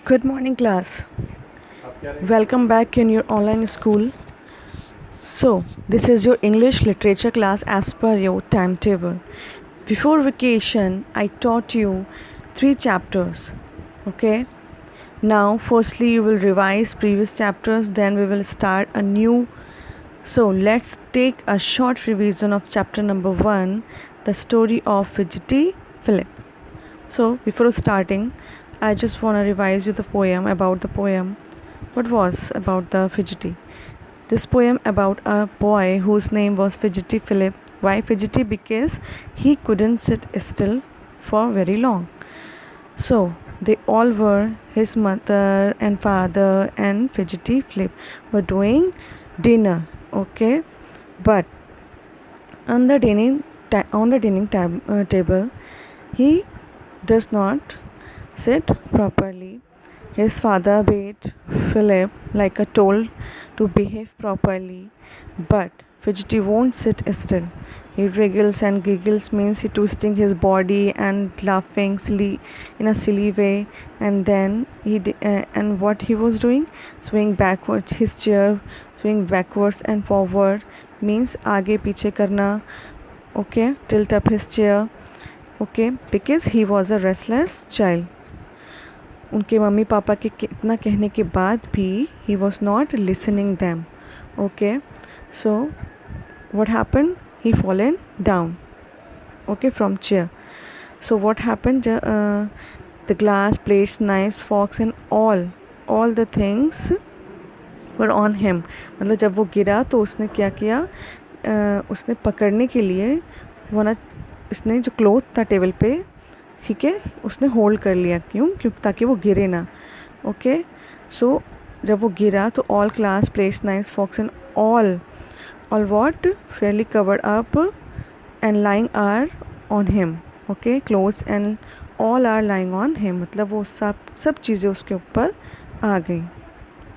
Good morning, class. Welcome back in your online school. So, this is your English literature class as per your timetable. Before vacation, I taught you 3 chapters. Okay? Now, firstly, you will revise previous chapters, then we will start a new. So, let's take a short revision of chapter number 1, the story of Fidgety Philip. So, before starting, I just want to revise you the poem about the poem. What was about the fidgety? This poem about a boy whose name was Fidgety Philip. Why fidgety? Because he couldn't sit still for very long. So they all were, his mother and father and Fidgety Philip were doing dinner. Okay, but on the table, he does not sit properly. His father bade Philip like a told to behave properly, but Fidgety won't sit still. He wriggles and giggles, means he twisting his body and laughing silly in a silly way. And then and what he was doing, swing backwards his chair, swing backwards and forward, means आगे पीछे करना. Okay, tilt up his chair. Okay, because he was a restless child. उनके mummy papa के इतना कहने के बाद भी he was not listening them. Okay, so what happened? He fallen down. Okay, from chair. So what happened? The glass, plates, knives, forks and all the things were on him. मतलब जब वो गिरा तो उसने क्या किया, उसने पकड़ने के लिए वरना इसने जो क्लॉथ था टेबल पे, ठीक है, उसने होल्ड कर लिया. क्यों ताकि वो गिरे ना. ओके, सो जब वो गिरा तो all glass plates knifes forks and all what fairly covered up and lying are on him. Okay, clothes and all are lying on him, मतलब वो सब चीज़ें उसके ऊपर आ गई.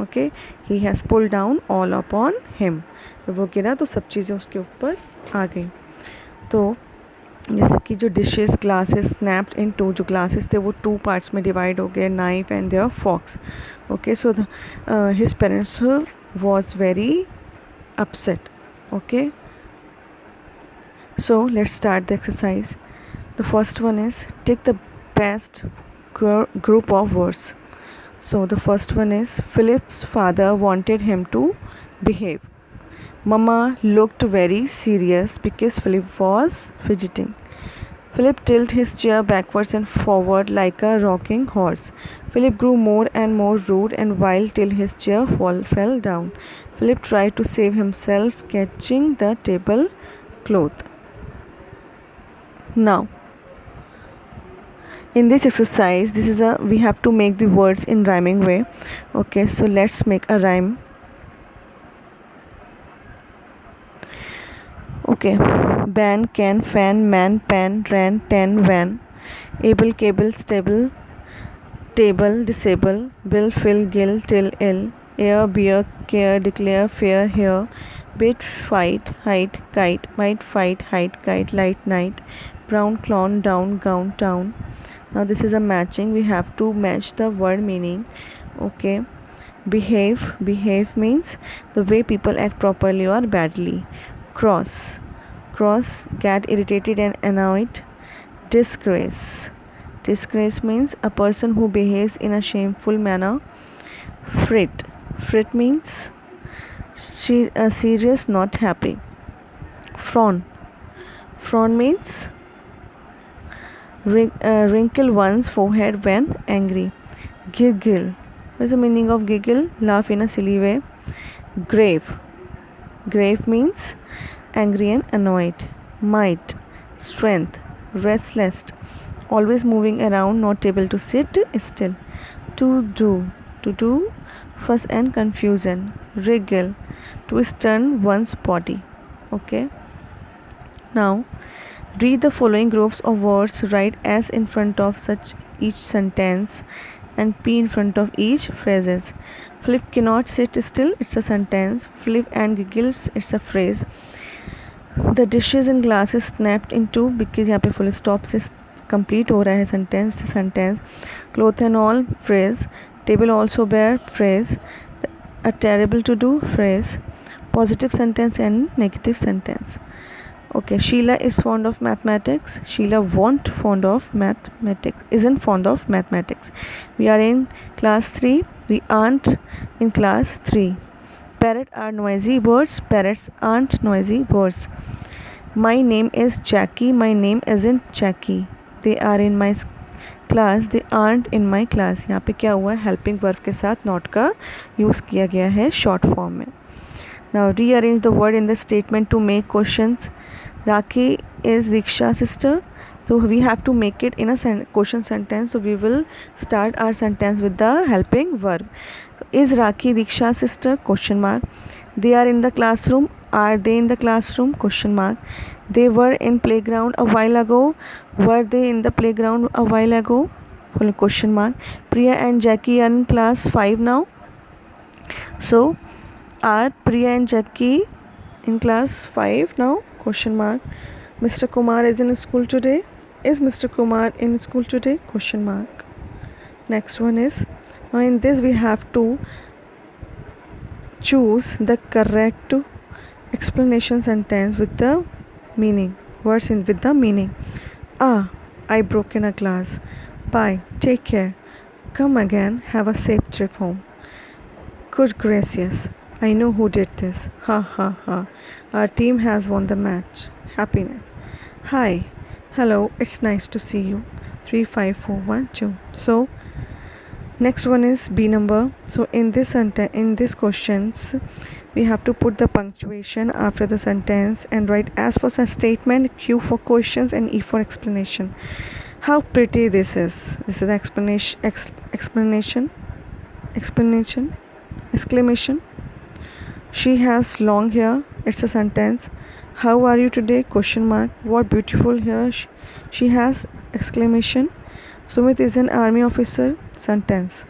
Okay, he has pull down all up on him. जब वो गिरा तो सब चीज़ें उसके ऊपर आ गई. तो जैसे कि जो dishes glasses snapped in two, जो ग्लासेस थे वो 2 पार्ट्स में डिवाइड हो गए, knife and their forks. Okay, so his parents was very upset. Okay, so let's start the exercise. The first one is take the best group of words. So the first one is Philip's father wanted him to behave. Mama looked very serious because Philip was fidgeting. Philip tilted his chair backwards and forward like a rocking horse. Philip grew more and more rude and wild till his chair fell down. Philip tried to save himself, catching the tablecloth. Now, in this exercise, we have to make the words in rhyming way. Okay, so let's make a rhyme. Okay, ban, can, fan, man, pan, ran, tan, van, able, cable, stable, table, disable, will, fill, gill, till, ill, air, beer, care, declare, fair, here, bit, fight, height, kite, might, fight, height, kite, light, night, brown, clown, down, gown, town. Now this is a matching. We have to match the word meaning. Okay, behave means the way people act properly or badly. Cross, get irritated and annoyed. Disgrace means a person who behaves in a shameful manner. Fret means serious, not happy. Frown means wrinkle one's forehead when angry. Giggle, what is the meaning of giggle? Laugh in a silly way. Grave means angry and annoyed. Might, strength. Restless, always moving around, not able to sit still. To do, fuss and confusion. Wriggle, twist turn one's body. Okay, now read the following groups of words, write S in front of such each sentence and P in front of each phrases. Philip cannot sit still, it's a sentence. Philip and giggles, it's a phrase. The dishes and glasses snapped in two, because यहाँ पे full stop से complete हो रहा है sentence sentence. Cloth and all phrase. Table also bear phrase. A terrible to do phrase. Positive sentence and negative sentence. Okay, Sheila is fond of mathematics. Sheila won't fond of mathematics. Isn't fond of mathematics. We are in class 3. We aren't in class 3. Parrot are noisy birds. Parrots aren't noisy birds. My name is Jackie. My name isn't Jackie. They are in my class. They aren't in my class. यहाँ पे क्या हुआ है, helping verb के साथ not का use किया गया है शॉर्ट फॉर्म में. Now rearrange the word in the statement to make questions. Rakhi is Diksha's sister. So we have to make it in a question sentence. So we will start our sentence with the helping verb. Is Rakhi Diksha's sister? Question mark. They are in the classroom. Are they in the classroom? Question mark. They were in playground a while ago. Were they in the playground a while ago? Question mark. Priya and Jackie are in class 5 now. So are Priya and Jackie in class 5 now? Question mark. Mr. Kumar is in school today. Is Mr. Kumar in school today? Question mark. Next one is, now in this we have to choose the correct explanation sentence with the meaning. Words in with the meaning. Ah, I broke in a class. Bye. Take care. Come again. Have a safe trip home. Good gracious. I know who did this. Ha ha ha. Our team has won the match. Happiness. Hi. Hello. It's nice to see you. 35412. So next one is B number. So in this sentence, in these questions, we have to put the punctuation after the sentence and write S for statement, Q for questions, and E for explanation. How pretty this is. This is the explanation. Exclamation. She has long hair. It's a sentence. How are you today? Question mark. What beautiful hair she has. Exclamation. Sumit is an army officer. Sentence.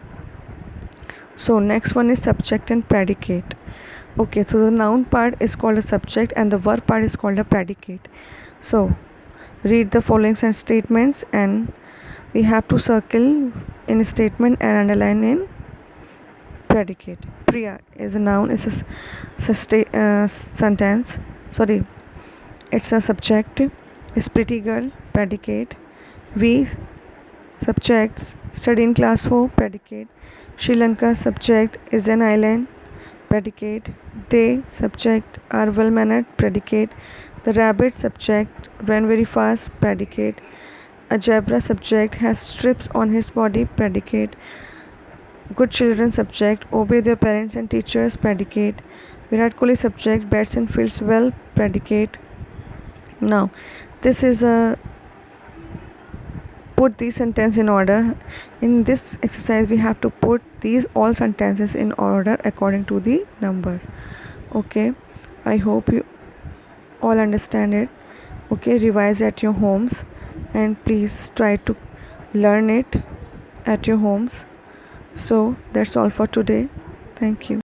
So next one is subject and predicate. Okay, so the noun part is called a subject and the verb part is called a predicate. So read the following statements and we have to circle in a statement and underline in predicate. Priya is a noun, is a sentence. Sorry, it's a subject. Is pretty girl, predicate. We, subjects, study in class 4, predicate. Sri Lanka, subject, is an island, predicate. They, subject, are well mannered, predicate. The rabbit, subject, ran very fast, predicate. A zebra, subject, has strips on his body, predicate. Good children, subject, obey their parents and teachers, predicate. Virat Kohli, subject, bats and fields well, predicate. Now this is a put these sentences in order. In this exercise we have to put these all sentences in order according to the numbers. Okay, I hope you all understand it. Okay, revise at your homes and please try to learn it at your homes. So that's all for today. Thank you.